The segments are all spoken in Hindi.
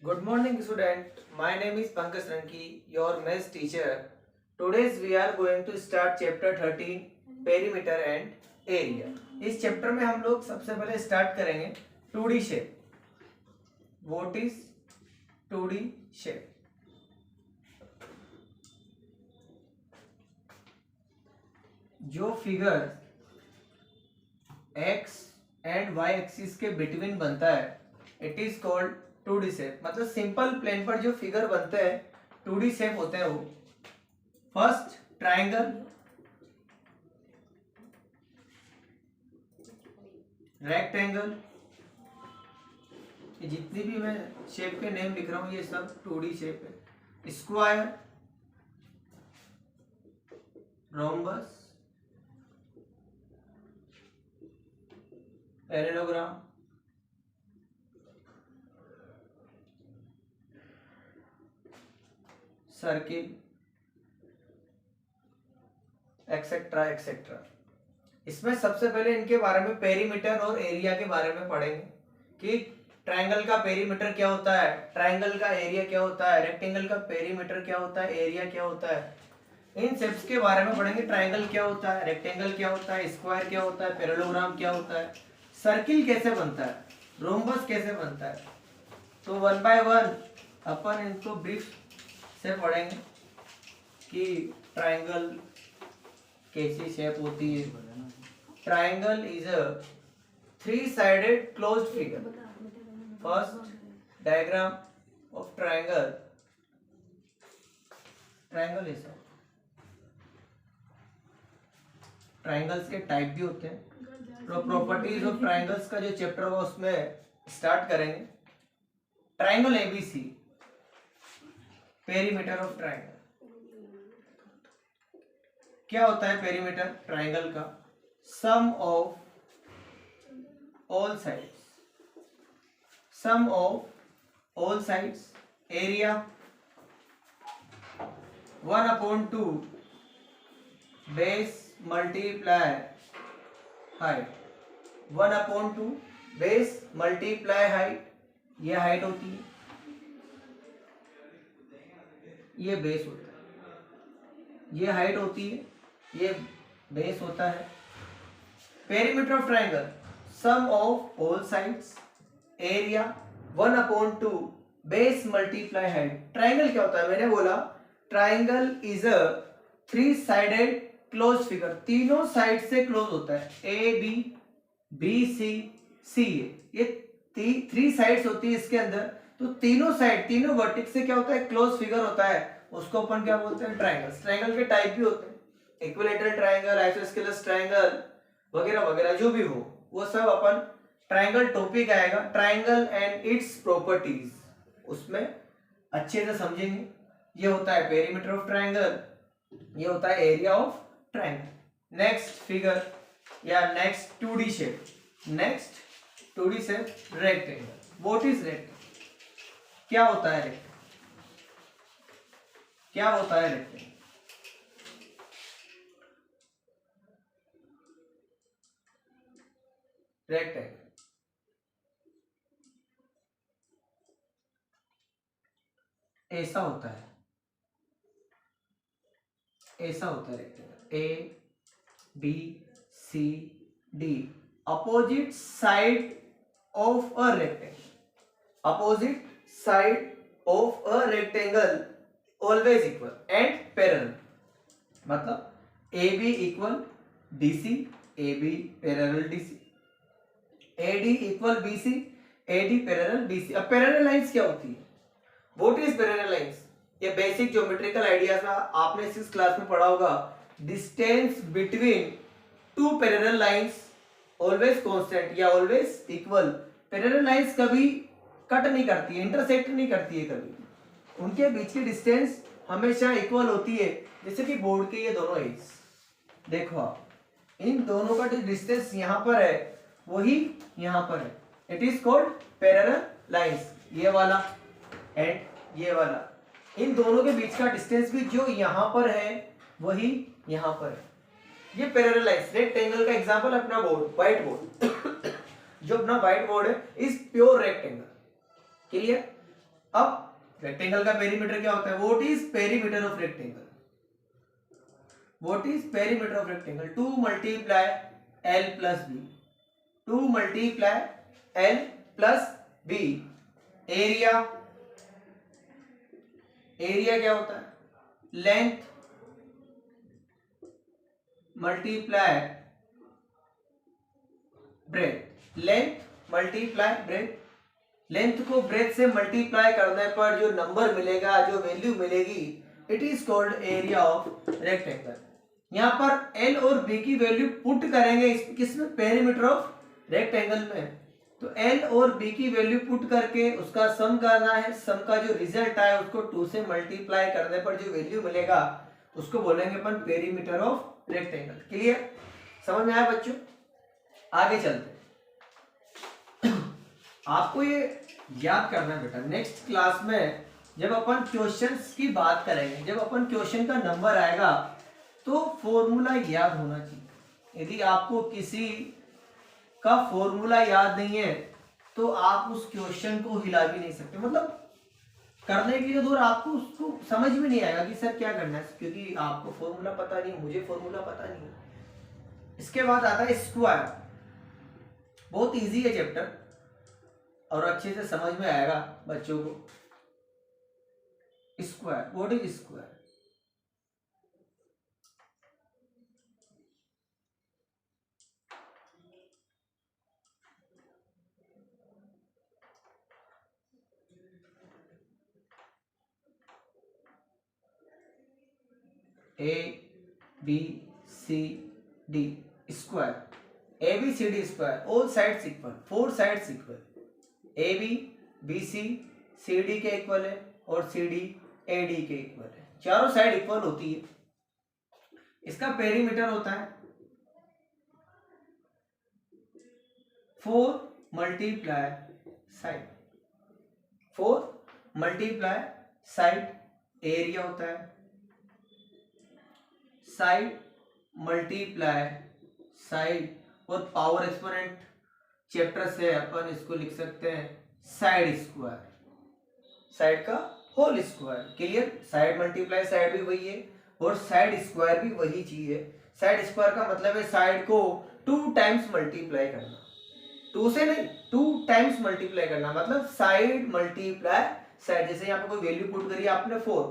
Good morning, student. My name is Pankaj Ranki, your maths teacher. Today we are going to start chapter 13, perimeter and area. इस चैप्टर में हम लोग सबसे पहले स्टार्ट करेंगे 2D shape. What is 2D shape? जो figure x and y axis के बिटवीन बनता है it is called 2D shape. मतलब सिंपल प्लेन पर जो फिगर बनते हैं 2D शेप होते हैं वो. फर्स्ट ट्रायंगल, रेक्टेंगल, ये जितनी भी मैं शेप के नेम लिख रहा हूं ये सब 2D शेप है. Square, rhombus, parallelogram, circle, etcetera etcetera. इसमें सबसे पहले इनके बारे में पेरीमीटर और एरिया के बारे में पढ़ेंगे कि ट्रायंगल का पेरीमीटर क्या होता है, ट्रायंगल का एरिया क्या होता है, रेक्टेंगल का पेरीमीटर क्या होता है, एरिया क्या होता है. इन शेप्स के बारे में पढ़ेंगे. ट्रायंगल क्या होता है, रेक्टेंगल क्या होता है, स्क्वायर क्या होता है, पैरेललोग्राम क्या होता है, सर्किल कैसे बनता है, रोम्बस कैसे बनता है. तो वन बाय वन अपन इनको ब्रीफ से पढ़ेंगे कि ट्रायंगल कैसी शेप होती है. Triangle is a 3-sided closed figure. First diagram of triangle. Triangle ऐसा, ट्रायंगल्स के टाइप भी होते हैं. तो प्रॉपर्टीज ऑफ ट्रायंगल्स का जो चैप्टर होगा उसमें स्टार्ट करेंगे. Triangle ABC, perimeter of triangle. क्या होता है पेरीमीटर ट्रायंगल का? Sum of all sides, sum of all sides, area 1/2 base multiply height. 1/2 base multiply height. ये हाइट होती है, ये बेस होता है. ये हाइट होती है, ये बेस होता है. Perimeter of triangle sum of all sides, area 1/2 base multiply height. Triangle क्या होता है? मैंने बोला triangle is a 3-sided close figure. तीनों साइड से क्लोज होता है. ए बी, बी सी, सी ए, ये 3 साइड्स होती है इसके अंदर. तो तीनों साइड, तीनों वर्टेक्स से क्या होता है? क्लोज फिगर होता है. उसको अपन क्या बोलते हैं? ट्रायंगल्स. ट्रायंगल के टाइप भी होते हैं, इक्विलैटरल ट्रायंगल, आइसोस्केलस ट्रायंगल वगैरह वगैरह. जो भी हो वो सब अपन ट्रायंगल टॉपिक आएगा. ट्रायंगल एंड इट्स प्रॉपर्टीज उसमें अच्छे से समझेंगे. ये होता है पेरीमीटर ऑफ ट्रायंगल, ये होता है area of triangle. Next figure या next 2D shape. Next 2D shape rectangle. What is rectangle? क्या होता है रेक्टेंगल? क्या होता है रेक्टेंगल? रेक्टेंगल ऐसा होता है, ऐसा होता है rectangle. A B C D, opposite side of a rectangle. Opposite side of a rectangle always equal and parallel. मतलब A B equal D C, A B parallel D C, A D equal B C, A D parallel B C. अब पैरेलल लाइंस क्या होती है? What is parallel lines? ये बेसिक ज्योमेट्रिकल आइडियाज में आपने 6th क्लास में पढ़ा होगा. Distance between two parallel lines always constant या ऑलवेज इक्वल. पैरेलल लाइंस कभी कट नहीं करती है, इंटरसेक्ट नहीं करती है कभी. उनके बीच की डिस्टेंस हमेशा इक्वल होती है. जैसे कि बोर्ड के ये दोनों एज देखो आप, इन दोनों का जो डिस्टेंस यहाँ पर है वही यहाँ पर है. It is called parallel lines. ये वाला एंड ये वाला, इन दोनों के बीच का डिस्टेंस भी जो यहाँ पर है वही यहाँ पर है. ये पैरेलल लाइंस. रेक्टेंगल का एग्जांपल अपना बोर्ड, व्हाइट बोर्ड जो अपना व्हाइट बोर्ड है इज प्योर रेक्टेंगल. क्लियर? अब रेक्टेंगल का पेरीमीटर क्या होता है? What is perimeter of rectangle? What is perimeter of rectangle? 2 multiply L plus B, 2 multiply L plus B. Area, area क्या होता है? Length multiply breadth, length multiply breadth. Length को ब्रेथ से मल्टीप्लाई करने पर जो नंबर मिलेगा, जो वैल्यू मिलेगी, it is called area of rectangle. यहाँ पर एल और बी की वैल्यू पुट करेंगे किसमें? पेरीमीटर ऑफ रेक्टेंगल में। तो एल और बी की वैल्यू पुट करके उसका सम करना है। सम का जो रिजल्ट आए उसको 2 से मल्टीप्लाई करने पर जो वैल्यू मिलेगा उसको बोलेंगे अपन पेरीमीटर ऑफ रेक्टेंगल। क्लियर? समझ में आया बच्चों? आगे चलते आपको ये याद करना है बेटा, नेक्स्ट क्लास में जब अपन क्वेश्चंस की बात करेंगे, जब अपन क्वेश्चन का नंबर आएगा तो फॉर्मूला याद होना चाहिए। यदि आपको किसी का फॉर्मूला याद नहीं है तो आप उस क्वेश्चन को हिला भी नहीं सकते, मतलब करने की जो दूर आपको उसको समझ में नहीं आएगा कि सर क्या करना है, क्योंकि आपको फॉर्मूला पता नहीं, मुझे फॉर्मूला पता नहीं। इसके बाद आता है स्क्वायर। बहुत इजी है चैप्टर और अच्छे से समझ में आएगा बच्चों को। Square, what is square? A B C D square, A B C D square, all sides equal, 4 sides equal. A B C C D के इक्वल है और सी डी ए डी के इक्वल है, चारों साइड इक्वल होती है। इसका पेरीमीटर होता है 4 multiply side, 4 multiply side. Area होता है साइड मल्टीप्लाई साइड, और पावर एक्सपोनेंट चैप्टर से अपन इसको लिख सकते हैं साइड स्क्वायर, साइड का whole square. Clear? Side multiply side भी वही है और साइड स्क्वायर भी वही चीज है। साइड स्क्वायर का मतलब है साइड को 2 टाइम्स मल्टीप्लाई करना, 2 से नहीं 2 टाइम्स मल्टीप्लाई करना, मतलब साइड मल्टीप्लाई साइड। जैसे यहाँ पे कोई वैल्यू पुट करी आपने 4,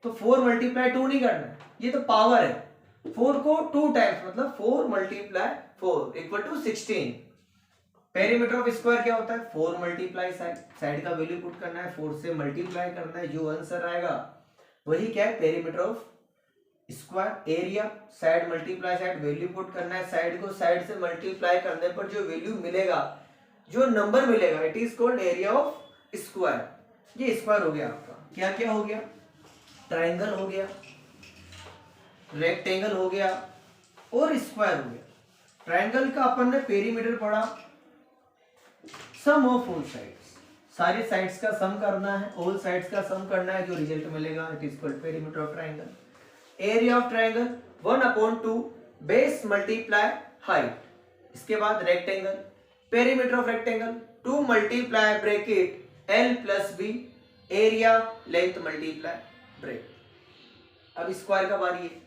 तो 4 मल्टीप्लाई 2 नहीं करना है, ये तो पावर है। 4 को 2 टाइम्स मतलब 4 multiply 4 equal to 16। Perimeter of square क्या होता है? 4 मल्टीप्लाई साइड, साइड का वैल्यू पुट करना है, 4 से मल्टीप्लाई करना है, जो आंसर आएगा वही क्या है? Perimeter of square. Area side multiply side, value put करना है, साइड को साइड से मल्टीप्लाई करने पर जो वैल्यू मिलेगा, जो नंबर मिलेगा, it is called area of square. ये स्क्वायर हो गया आपका। क्या क्या हो गया? ट्राइंगल हो गया, रेक्टेंगल हो गया और स्क्वायर हो गया। ट्राइंगल का अपन ने पेरीमीटर पढ़ा, सम ऑफ ऑल साइड्स, सारे साइड्स का सम करना है, ऑल साइड्स का सम करना है, जो रिजल्ट मिलेगा it is called perimeter of triangle. Area of triangle 1/2 base multiply height. इसके बाद rectangle, perimeter of rectangle 2 multiply bracket L plus B, area length multiply breadth. अब स्क्वायर का बारी है।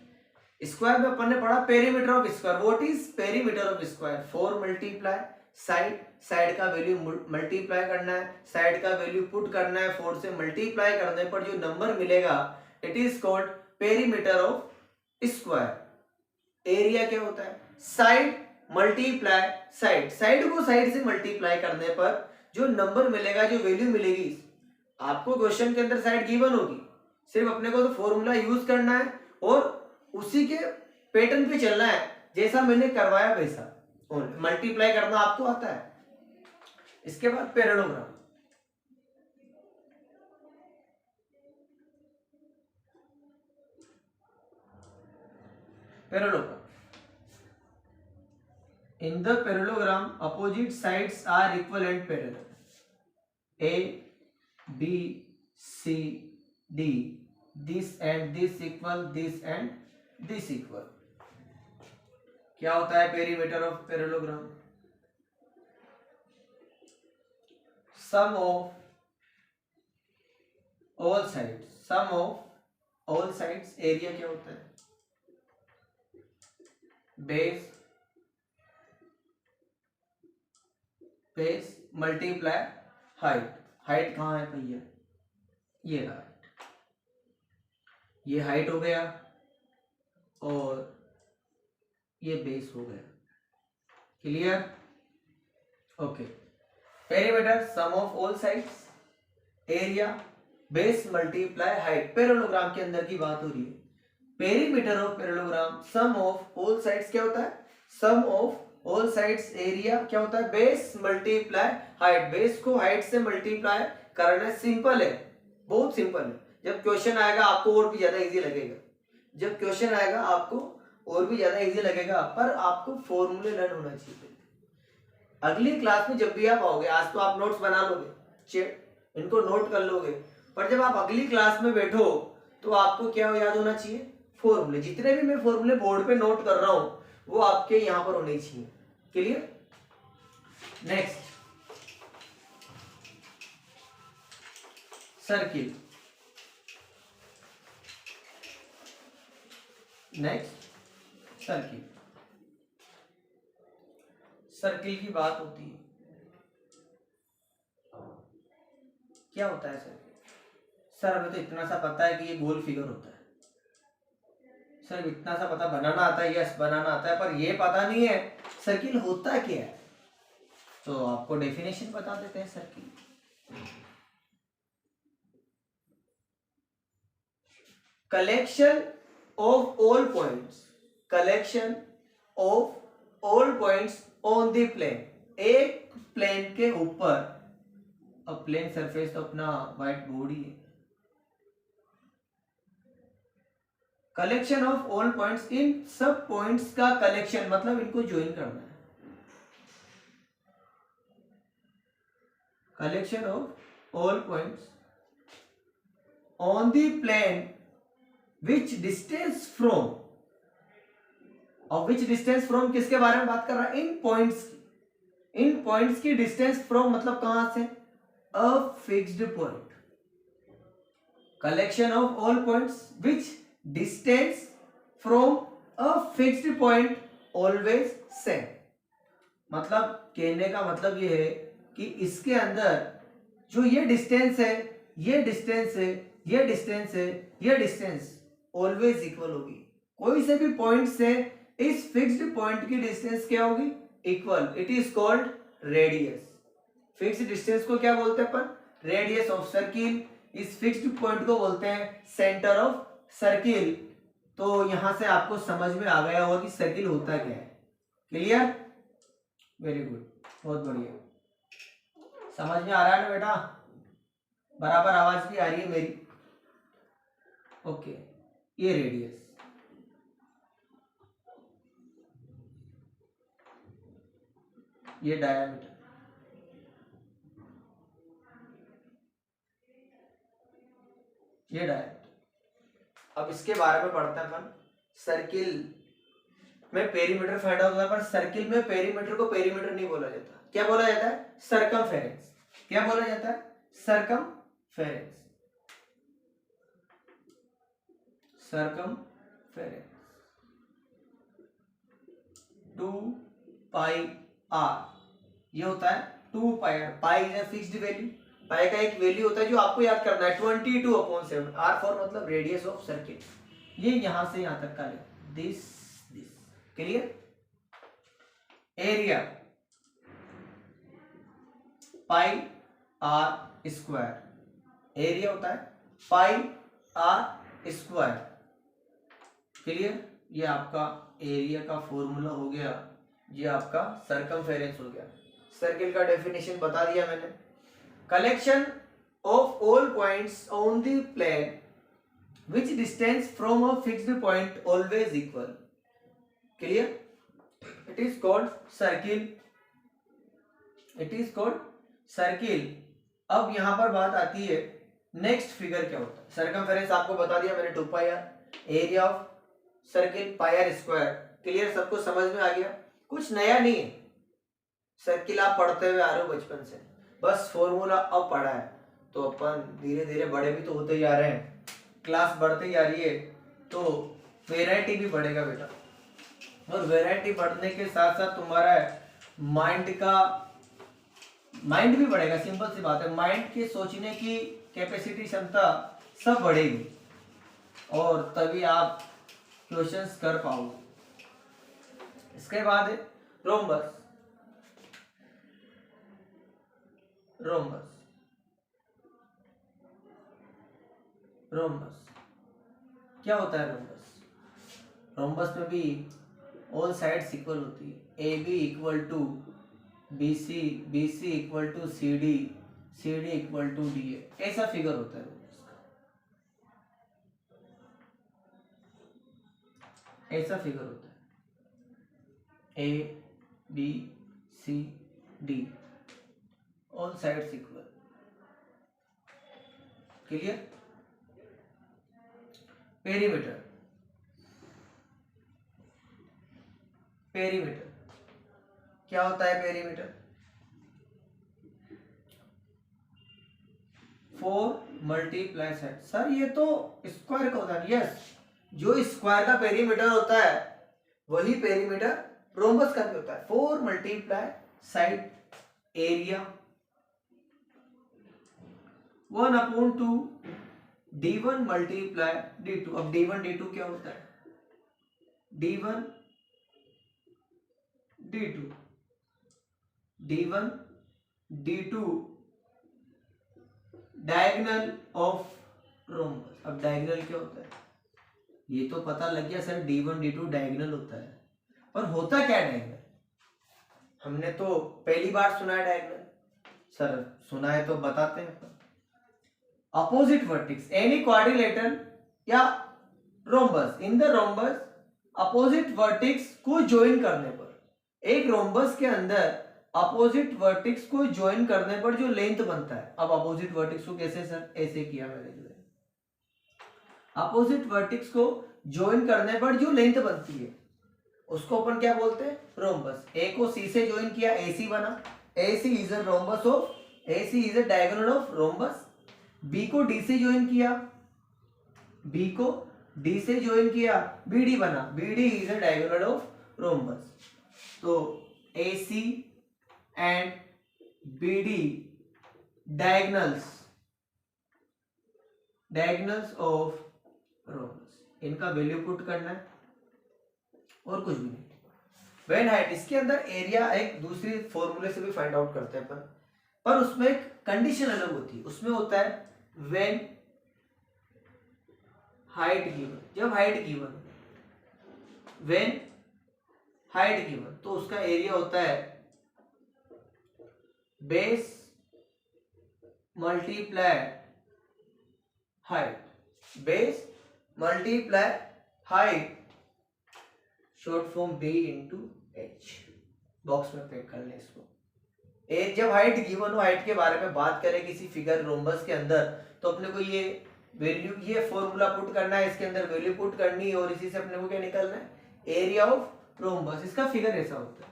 स्क्वायर में अपन ने पढ़ा perimeter of square. What is perimeter of square? 4 multiply side, side का वैल्यू मल्टीप्लाई करना है, साइड का वैल्यू पुट करना है, 4 से मल्टीप्लाई करने पर जो नंबर मिलेगा it is called perimeter of square. Area क्या होता है? साइड मल्टीप्लाई साइड, साइड को साइड से मल्टीप्लाई करने पर जो नंबर मिलेगा, जो वैल्यू मिलेगी, आपको क्वेश्चन के अंदर साइड गिवन होगी, सिर्फ अपने को तो फॉर्मूला यूज करना है और उसी के पैटर्न पे चलना है, जैसा मैंने करवाया वैसा मल्टीप्लाई करना आपको आता है। इसके बाद parallelogram, parallelogram in the parallelogram opposite sides are equal and parallel. A B C D, this and this equal, this and this equal. क्या होता है perimeter of parallelogram? Sum of all sides, sum of all sides area क्या होता है? Base base multiply height. Height कहाँ है भैया? ये रहा, ये हाइट हो गया और ये बेस हो गया। Clear? Okay. Perimeter sum of all sides area base multiply height. Parallelogram के अंदर की बात हो रही है। Perimeter of parallelogram sum of all sides क्या होता है? Sum of all sides area क्या होता है? Base multiply height. बेस को हाइट से मल्टीप्लाई करना सिंपल है, बहुत सिंपल है। जब क्वेश्चन आएगा आपको और भी ज्यादा इजी लगेगा। जब क्वेश्चन आएगा आपको और भी ज्यादा इजी लगेगा, पर आपको फॉर्मूले लर्न होना चाहिए। अगली क्लास में जब भी आप आओगे, आज तो आप नोट्स बना लोगे, इनको नोट कर लोगे, पर जब आप अगली क्लास में बैठो तो आपको क्या याद होना चाहिए? फॉर्मूले। जितने भी मैं फॉर्मूले बोर्ड पे नोट कर रहा हूं वो आपके यहां पर होने चाहिए। Clear? Next, circle. Next, circle. Circle की बात होती है, क्या होता है सर्किल? सर हमें तो इतना सा पता है कि ये गोल फिगर होता है। सर इतना सा पता, बनाना आता है, यस बनाना आता है, पर ये पता नहीं है सर्किल होता क्या है। तो आपको डेफिनेशन बता देते हैं circle. Collection of all points, collection of all points on the plane. एक प्लेन के ऊपर, अब प्लेन सरफेस तो अपना व्हाइट बोर्ड ही है। कलेक्शन ऑफ ऑल पॉइंट्स, इन सब पॉइंट्स का कलेक्शन मतलब इनको ज्वाइन करना है। Collection of all points on the plane which distance from, और विच डिस्टेंस फ्रॉम किसके बारे में बात कर रहा है? इन पॉइंट्स की। इन पॉइंट्स की डिस्टेंस फ्रॉम मतलब कहां से? अ fixed point. Collection of all points which distance from a fixed point always same. मतलब कहने का मतलब ये है कि इसके अंदर जो ये डिस्टेंस है, ये डिस्टेंस है, ये डिस्टेंस है, ये डिस्टेंस ऑलवेज इक्वल होगी। कोई से भी पॉइंट से इस फिक्स्ड पॉइंट की डिस्टेंस क्या होगी? Equal. It is called radius. Fixed distance को क्या बोलते हैं अपन? Radius of circle. इस फिक्स्ड पॉइंट को बोलते हैं सेंटर ऑफ सर्किल। तो यहां से आपको समझ में आ गया होगा कि सर्किल होता क्या है। क्लियर? वेरी गुड, बहुत बढ़िया। समझ में आ रहा है ना बेटा? बराबर आवाज भी आ रही है मेरी? ओके। ये रेडियस, ये डायमीटर, ये डायमीटर। अब इसके बारे में पढ़ते हैं अपन। सर्किल में पेरीमीटर फाइंड आउट होता है, पर सर्किल में पेरीमीटर को पेरीमीटर नहीं बोला जाता। क्या बोला जाता है? सर्कमफेरेंस। क्या बोला जाता है? सर्कमफेरेंस। सर्कमफेरेंस 2 पाई आर, ये होता है 2 pi R. Pi is fixed value, pi का एक वैल्यू होता है जो आपको याद करना है, 22/7। आर फॉर मतलब रेडियस ऑफ सर्किल। ये यहां से यहां तक का है, this. Clear? Area pi R square, area होता है पाई आर स्क्वायर। क्लियर? ये आपका एरिया का फॉर्मूला हो गया, ये आपका सर्कमफेरेंस हो गया। सर्किल का डेफिनेशन बता दिया मैंने। Collection of all points on the plane which distance from a fixed point always equal. Clear? It is called circle. It is called circle. अब यहां पर बात आती है नेक्स्ट फिगर क्या होता है? सर्कमफेरेंस आपको बता दिया मैंने 2 pi R, area of circle pi R square. Clear? सबको समझ में आ गया? कुछ नया नहीं है, सर्किल आप पढ़ते हुए आ रहे हो बचपन से, बस फॉर्मूला अब पढ़ा है। तो अपन धीरे धीरे बड़े भी तो होते जा रहे हैं, क्लास बढ़ते जा रही है, तो वेराइटी भी बढ़ेगा बेटा। और वेराइटी बढ़ने के साथ साथ तुम्हारा माइंड भी बढ़ेगा। सिंपल सी बात है, माइंड के सोचने की कैपेसिटी, क्षमता सब बढ़ेगी, और तभी आप क्वेश्चंस कर पाओगे। इसके बाद है रोम्बस। रोम्बस रोम्बस क्या होता है? रोम्बस में भी ऑल साइड्स इक्वल होती है। A B equal to B C, B C equal to C D, C D equal to D A, ऐसा फिगर होता है रोम्बस का, ऐसा फिगर होता है। A B C D, all sides equal. Clear? Perimeter. Perimeter क्या होता है? Perimeter 4 multiply side. सर ये तो स्क्वायर का होता है। यस, जो स्क्वायर का पेरीमीटर होता है वही पेरीमीटर रोम्बस का भी होता है। 4 multiply side area 1/2 d1 multiply d2। अब d1 d2 क्या होता है? d1 d2, d1 d2 diagonal of rhombus. अब डायगोनल क्या होता है? ये तो पता लग गया सर, d1 d2 डायगोनल होता है, पर होता क्या डायगोनल? हमने तो पहली बार सुना है डायगोनल। सर सुना है तो बताते हैं। अपोजिट वर्टिक्स, एनी क्वाड्रिलेटरल या rhombus, in the rhombus opposite vertices को ज्वाइन करने पर, एक रोम्बस के अंदर अपोजिट वर्टिक्स को ज्वाइन करने पर जो लेंथ बनता है। अब अपोजिट वर्टिक्स को कैसे? सर ऐसे किया मैंने, जो है अपोजिट वर्टिक्स को ज्वाइन करने पर जो लेंथ बनती है उसको अपन क्या बोलते हैं? रोम्बस। ए को सी से ज्वाइन किया, एसी बना, AC is a rhombus of, AC is a diagonal of rhombus. B को डी से ज्वाइन किया, बी को डी से ज्वाइन किया, बीडी बना, BD is a diagonal of rhombus. तो AC and BD diagonals of rhombus, इनका वैल्यू पुट करना है और कुछ भी नहीं। व्हेन हाइट, इसके अंदर एरिया एक दूसरी फॉर्मूले से भी फाइंड आउट करते हैं अपन, पर उसमें एक कंडीशन अलग होती है। उसमें होता है व्हेन हाइट गिवन, जब height given, when height given, तो उसका एरिया होता है base multiply height, base multiply height, short form B into H। Box में पैक कर ले इसको। एक जब हाइट गिवन हो, हाइट के बारे में बात करें किसी फिगर रोम्बस के अंदर, तो अपने को ये वैल्यू, ये फॉर्मूला पुट करना है, इसके अंदर वैल्यू पुट करनी है, और इसी से अपने को क्या निकालना है? Area of rhombus. इसका फिगर ऐसा होता है।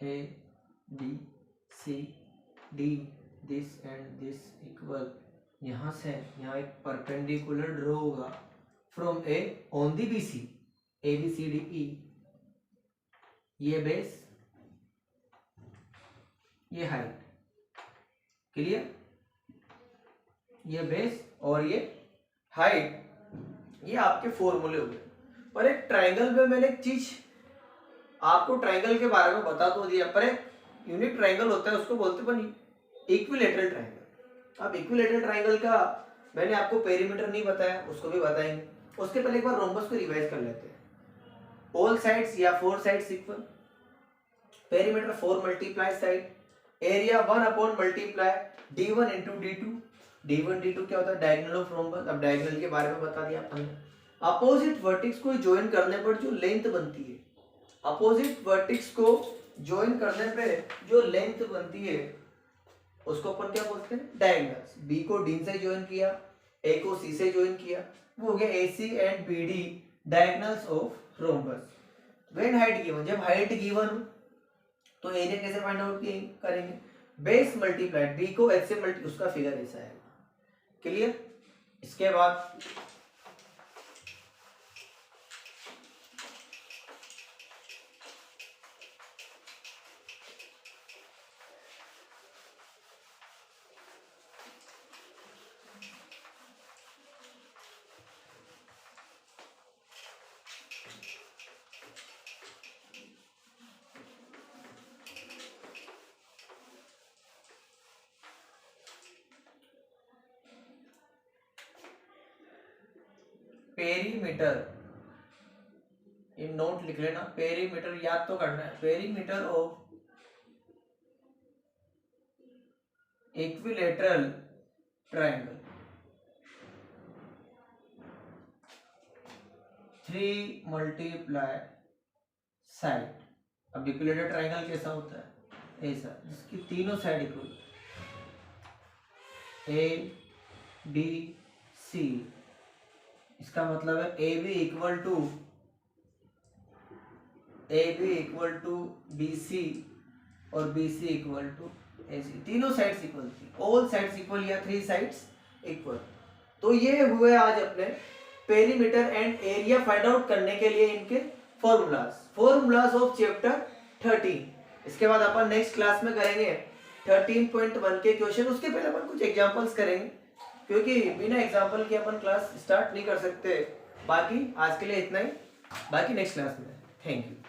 A B C D, this and this equal, यहां से यहां एक परपेंडिकुलर ड्रॉ होगा from A on the BC, A B C D E, ये बेस, ये हाइट। क्लियर? ये बेस और ये हाइट, ये आपके फॉर्मूले हुए। पर एक ट्रायंगल में मैंने एक चीज आपको ट्रायंगल के बारे में बता तो दिया, पर एक यूनिक ट्रायंगल होता है, उसको बोलते हैं इक्विलेटरल ट्रायंगल। अब इक्विलेटरल ट्रायंगल का मैंने आपको पेरीमीटर नहीं बताया, उसको भी बताएंगे। उसके पहले एक बार रोम्बस को रिवाइज कर लेते हैं। ऑल साइड्स या 4 sides equal, perimeter 4 multiply side, area 1 multiply d1 into d2। d1 d2 क्या होता है? Diagonal of rhombus. अब डायगोनल के बारे में बता दिया अपन ने। अपोजिट वर्टिक्स को ज्वाइन करने पर जो लेंथ बनती है, अपोजिट वर्टिक्स को ज्वाइन करने पे जो लेंथ बनती है उसको अपन क्या बोलते हैं, डायगोनल्स। बी को डी से ज्वाइन किया, ए को सी से ज्वाइन किया, वो हो गया AC and BD diagonals of rhombus. When height given, जब हाइट गिवन हो तो एरिया कैसे फाइंड आउट करेंगे, बेस मल्टीप्लाइड, बी को एच से मल्टी, उसका फिगर ऐसा है। क्लियर। इसके बाद पेरीमीटर, ये नोट लिख लेना, पेरीमीटर याद तो करना है, perimeter of equilateral triangle, 3 multiply side. अब इक्विलेटरल ट्रायंगल कैसा होता है, ऐसा जिसकी तीनों साइड इक्वल, ABC, इसका मतलब है AB इक्वल टू BC और BC इक्वल टू AC, तीनों साइड्स इक्वल थी, ऑल साइड्स इक्वल या 3 साइड्स इक्वल। तो ये हुए आज अपने perimeter and area find out करने के लिए इनके फॉर्मूलाज ऑफ चैप्टर 13। इसके बाद अपन नेक्स्ट क्लास में करेंगे 13.1 के क्वेश्चन। उसके पहले अपन कुछ एग्जांपल्स करेंगे, क्योंकि बिना एग्जांपल के अपन क्लास स्टार्ट नहीं कर सकते। बाकी आज के लिए इतना ही, बाकी नेक्स्ट क्लास में। Thank you.